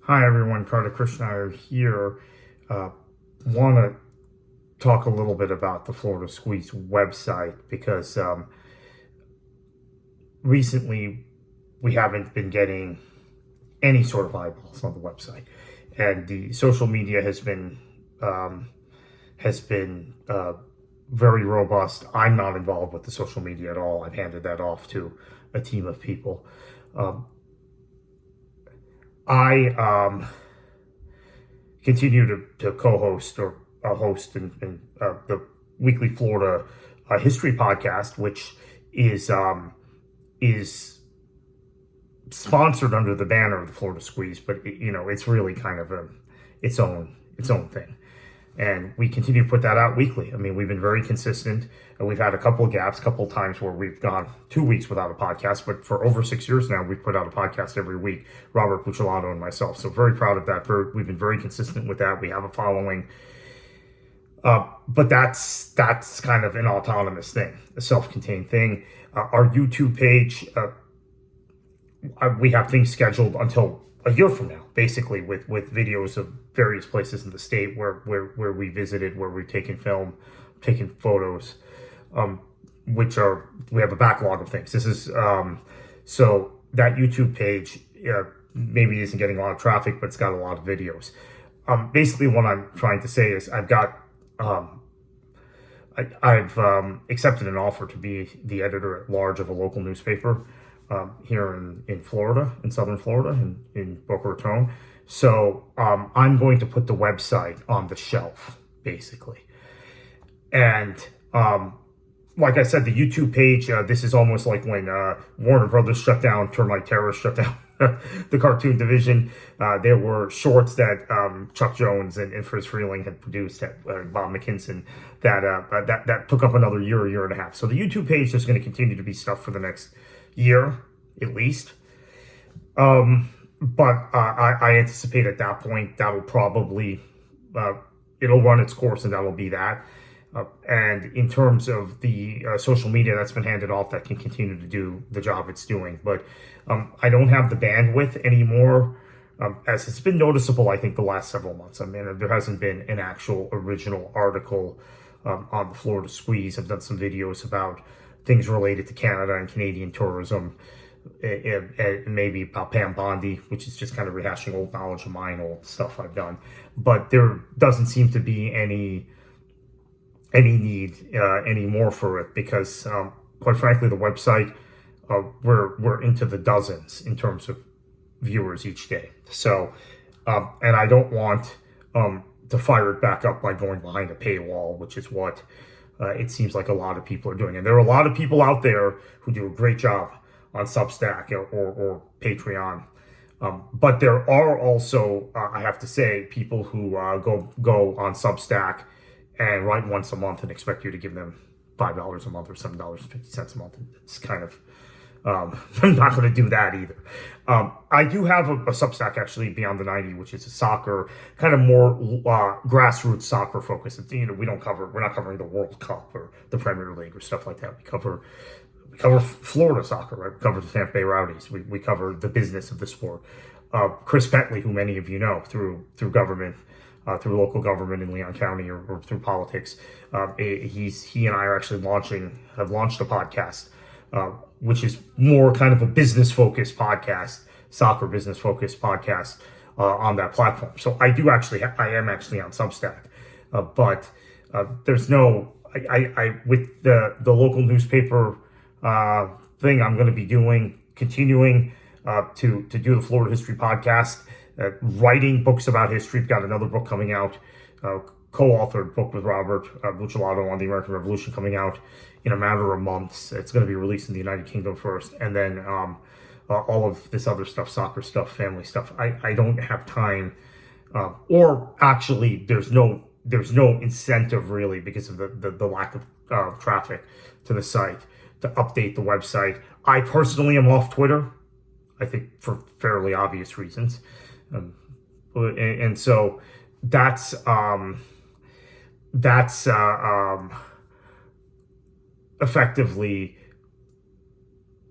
Hi everyone, Carter Krishna here. Want to talk a little bit about the Florida Squeeze website because recently we haven't been getting any sort of eyeballs on the website, and the social media um, has been very robust. I'm not involved with the social media at all. I've handed that off to a team of people. Um, I continue to co-host or host in the weekly Florida history podcast, which is sponsored under the banner of the Florida Squeeze, but it's really kind of its own thing. And we continue to put that out weekly. I mean, we've been very consistent, and we've had a couple of gaps, a couple of times where we've gone 2 weeks without a podcast. But for over 6 years now, we've put out a podcast every week. Robert Buccellato and myself. So very proud of that. We've been very consistent with that. We have a following, but that's kind of an autonomous thing, a self-contained thing. Our YouTube page, we have things scheduled until a year from now, basically, with videos of various places in the state where we visited, where we've taken film, taken photos, which are, we have a backlog of things. This is so that YouTube page maybe isn't getting a lot of traffic, but it's got a lot of videos. Basically, what I'm trying to say is I've accepted an offer to be the editor at large of a local newspaper here in Florida, in Southern Florida, in Boca Raton. So I'm going to put the website on the shelf, basically. And like I said, the YouTube page, this is almost like when Warner Brothers shut down, Termite Terrorists shut down the cartoon division. There were shorts that Chuck Jones and Friz Freeling had produced, at Bob McKinson, that took up another year and a half. So the YouTube page is going to continue to be stuff for the next year, at least. But I anticipate at that point that'll probably it'll run its course, and that'll be that. And in terms of the social media, that's been handed off, that can continue to do the job it's doing. But I don't have the bandwidth anymore, as it's been noticeable, I think, the last several months. I mean, there hasn't been an actual original article on the Florida Squeeze. I've done some videos about things related to Canada and Canadian tourism, and maybe about Pam Bondi, which is just kind of rehashing old knowledge of mine, old stuff I've done. But there doesn't seem to be any need anymore for it, because quite frankly, the website, we're into the dozens in terms of viewers each day. So and I don't want to fire it back up by going behind a paywall, which is what it seems like a lot of people are doing. And there are a lot of people out there who do a great job on Substack or Patreon. But there are also, I have to say, people who go on Substack and write once a month and expect you to give them $5 a month or $7.50 a month. It's kind of, I'm not going to do that either. I do have a Substack, actually, Beyond the 90, which is a soccer, kind of more grassroots soccer focus. We're not covering the World Cup or the Premier League or stuff like that. We cover Florida soccer, right? We cover the Tampa Bay Rowdies. We cover the business of the sport. Chris Bentley, who many of you know through government, through local government in Leon County, or through politics, he and I are actually have launched a podcast, which is more kind of a business focused podcast, soccer business focused podcast on that platform. So I am actually on Substack, but there's no I with the local newspaper thing I'm going to be continuing to do the Florida History Podcast, writing books about history. We've got another book coming out, co-authored book with Robert Buccellato on the American Revolution, coming out in a matter of months. It's going to be released in the United Kingdom first, and then all of this other stuff, soccer stuff, family stuff. I don't have time, or actually, there's no incentive really, because of the lack of traffic to the site, to update the website. I personally am off Twitter, I think, for fairly obvious reasons. And so that's effectively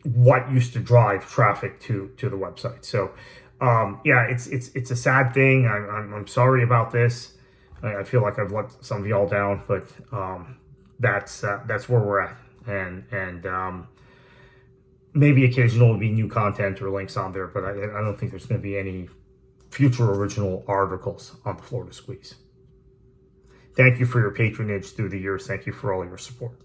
what used to drive traffic to the website. So yeah, it's a sad thing. I'm sorry about this. I feel like I've let some of y'all down, but that's where we're at, and maybe occasionally will be new content or links on there, but I don't think there's going to be any future original articles on the Florida Squeeze. Thank you for your patronage through the years. Thank you for all your support.